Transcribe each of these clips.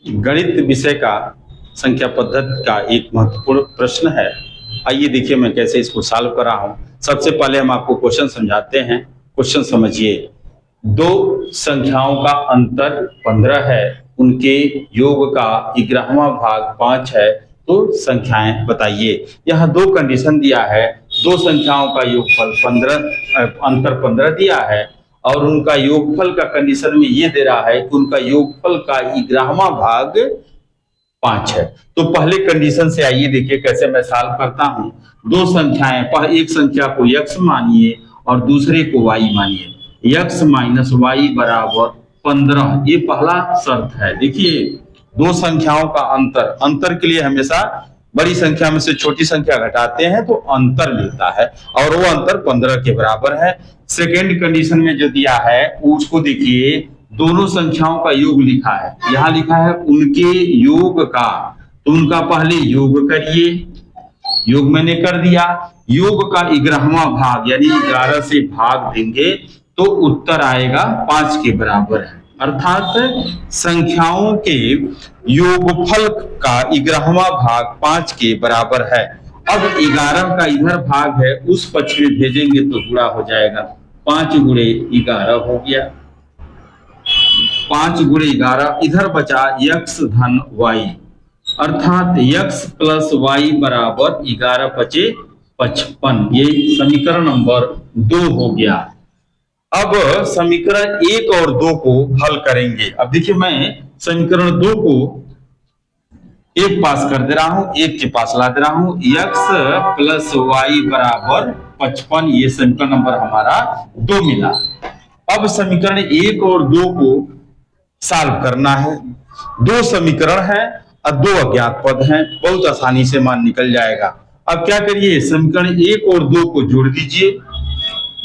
गणित विषय का संख्या पद्धति का एक महत्वपूर्ण प्रश्न है। आइए देखिए मैं कैसे इसको सॉल्व कर रहा हूं। सबसे पहले हम आपको क्वेश्चन समझाते हैं। क्वेश्चन समझिए। दो संख्याओं का अंतर 15 है, उनके योग का 11वां भाग 5 है, तो संख्याएं बताइए। यहाँ दो कंडीशन दिया है। दो संख्याओं का योगफल 15, अंतर 15 दिया है और उनका योगफल का कंडीशन में ये दे रहा है कि उनका योगफल का 11वां भाग 5 है। तो पहले कंडीशन से आइए देखिए कैसे मैं सॉल्व करता हूं। दो संख्याएं, एक संख्या को x मानिए और दूसरे को y मानिए। x माइनस वाई बराबर 15, ये पहला शर्त है। देखिए दो संख्याओं का अंतर के लिए हमेशा बड़ी संख्या में से छोटी संख्या घटाते हैं तो अंतर मिलता है और वो अंतर 15 के बराबर है। सेकेंड कंडीशन में जो दिया है उसको देखिए, दोनों संख्याओं का योग लिखा है। यहां लिखा है उनके योग का, तो उनका पहले योग करिए। योग मैंने कर दिया। योग का 11वां भाग यानी 11 से भाग देंगे तो उत्तर आएगा 5 के बराबर है। अर्थात संख्याओं के योगफल का 11वां भाग 5 के बराबर है। अब 11 का इधर भाग है, उस पक्ष में भेजेंगे तो गुणा हो जाएगा। 5 गुणे 11 हो गया। 5 गुणे 11, इधर बचा x धन y, अर्थात x प्लस वाई बराबर 11 पचे 55। ये समीकरण नंबर 2 हो गया। अब समीकरण 1 और 2 को हल करेंगे। अब देखिए मैं समीकरण 2 को एक पास कर दे रहा हूं, एक के पास ला दे रहा हूं। x प्लस वाई बराबर 55, ये समीकरण नंबर हमारा 2 मिला। अब समीकरण 1 और 2 को सॉल्व करना है। दो समीकरण है और दो अज्ञात पद हैं, बहुत आसानी से मान निकल जाएगा। अब क्या करिए, समीकरण 1 और 2 को जोड़ दीजिए।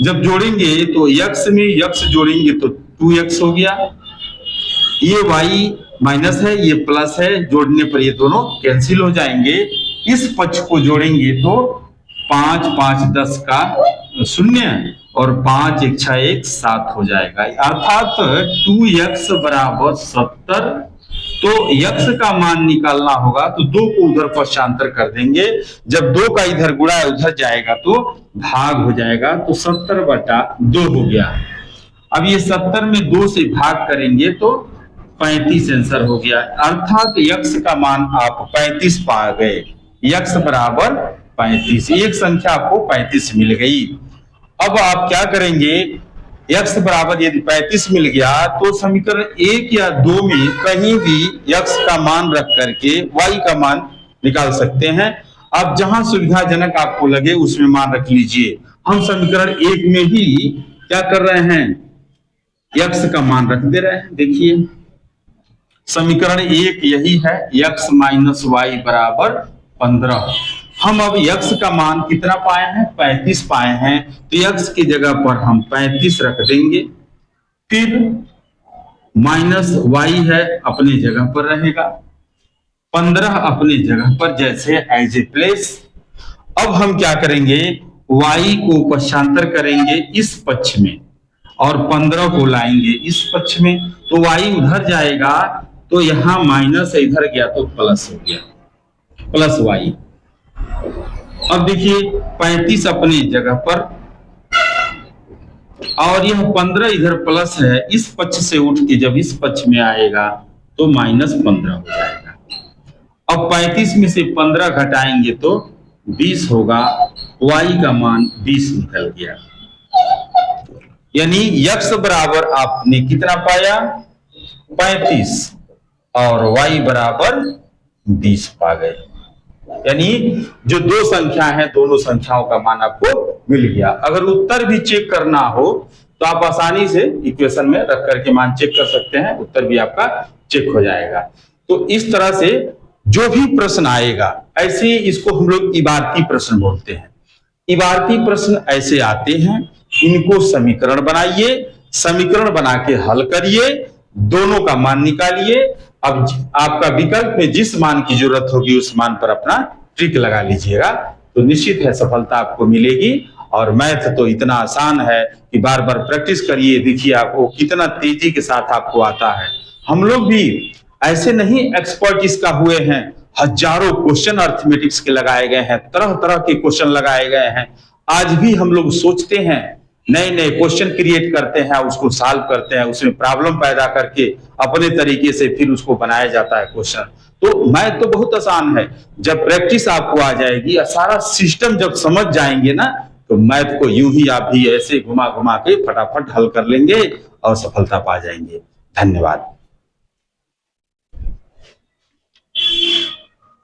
जब जोड़ेंगे तो x में x जोड़ेंगे तो 2x हो गया। ये y माइनस है, ये प्लस है, जोड़ने पर ये दोनों कैंसिल हो जाएंगे। इस पक्ष को जोड़ेंगे तो 5 5 10 का 0 और 5 1 6 1 7 हो जाएगा। अर्थात 2x बराबर 70। तो x का मान निकालना होगा तो 2 को उधर पश्चांतर कर देंगे। जब 2 का इधर गुणा उधर जाएगा तो भाग हो जाएगा, तो 70/2 हो गया। अब ये 70 में 2 से भाग करेंगे तो 35 आंसर हो गया। अर्थात x का मान आप 35 पा गए। x बराबर 35, एक संख्या आपको 35 मिल गई। अब आप क्या करेंगे, x बराबर यदि 35 मिल गया तो समीकरण 1 या 2 में कहीं भी x का मान रख करके y का मान निकाल सकते हैं। अब जहां सुविधाजनक आपको लगे उसमें मान रख लीजिए। हम समीकरण 1 में ही क्या कर रहे हैं, x का मान रख दे रहे हैं। देखिए समीकरण 1 यही है, x माइनस वाई बराबर 15। हम अब x का मान कितना पाए हैं, 35 पाए हैं, तो x की जगह पर हम 35 रख देंगे। फिर माइनस y है अपने जगह पर रहेगा, 15 अपने जगह पर जैसे एज ए प्लेस। अब हम क्या करेंगे, y को पश्चांतर करेंगे इस पक्ष में और 15 को लाएंगे इस पक्ष में, तो y उधर जाएगा तो यहां माइनस इधर गया तो प्लस हो गया, प्लस y। अब देखिए 35 अपनी जगह पर और यह 15 इधर प्लस है, इस पक्ष से उठ के जब इस पक्ष में आएगा तो -15 हो जाएगा। अब 35 में से 15 घटाएंगे तो 20 होगा। y का मान 20 निकल गया। यानी x बराबर आपने कितना पाया, 35 और y बराबर 20 पा गए। यानी जो दो संख्या है दोनों संख्याओं का मान आपको मिल गया। अगर उत्तर भी चेक करना हो तो आप आसानी से इक्वेशन में रख करके मान चेक कर सकते हैं, उत्तर भी आपका चेक हो जाएगा। तो इस तरह से जो भी प्रश्न आएगा, ऐसे इसको हम लोग इबारती प्रश्न बोलते हैं। इबारती प्रश्न ऐसे आते हैं, इनको समीकरण बनाइए, समीकरण बना के हल करिए, दोनों का मान निकालिए। अब आपका विकल्प में जिस मान की जरूरत होगी उस मान पर अपना ट्रिक लगा लीजिएगा, तो निश्चित है सफलता आपको मिलेगी और मैथ तो इतना आसान है कि बार बार प्रैक्टिस करिए, देखिए आपको कितना तेजी के साथ आपको आता है। हम लोग भी ऐसे नहीं एक्सपर्ट इसका हुए हैं, हजारों क्वेश्चन अर्थमेटिक्स के लगाए गए हैं, तरह तरह के क्वेश्चन लगाए गए हैं। आज भी हम लोग सोचते हैं, नए नए क्वेश्चन क्रिएट करते हैं, उसको सॉल्व करते हैं, उसमें प्रॉब्लम पैदा करके अपने तरीके से फिर उसको बनाया जाता है क्वेश्चन। तो मैथ तो बहुत आसान है, जब प्रैक्टिस आपको आ जाएगी और सारा सिस्टम जब समझ जाएंगे ना, तो मैथ को यूं ही आप भी ऐसे घुमा घुमा के फटाफट हल कर लेंगे और सफलता पा जाएंगे। धन्यवाद।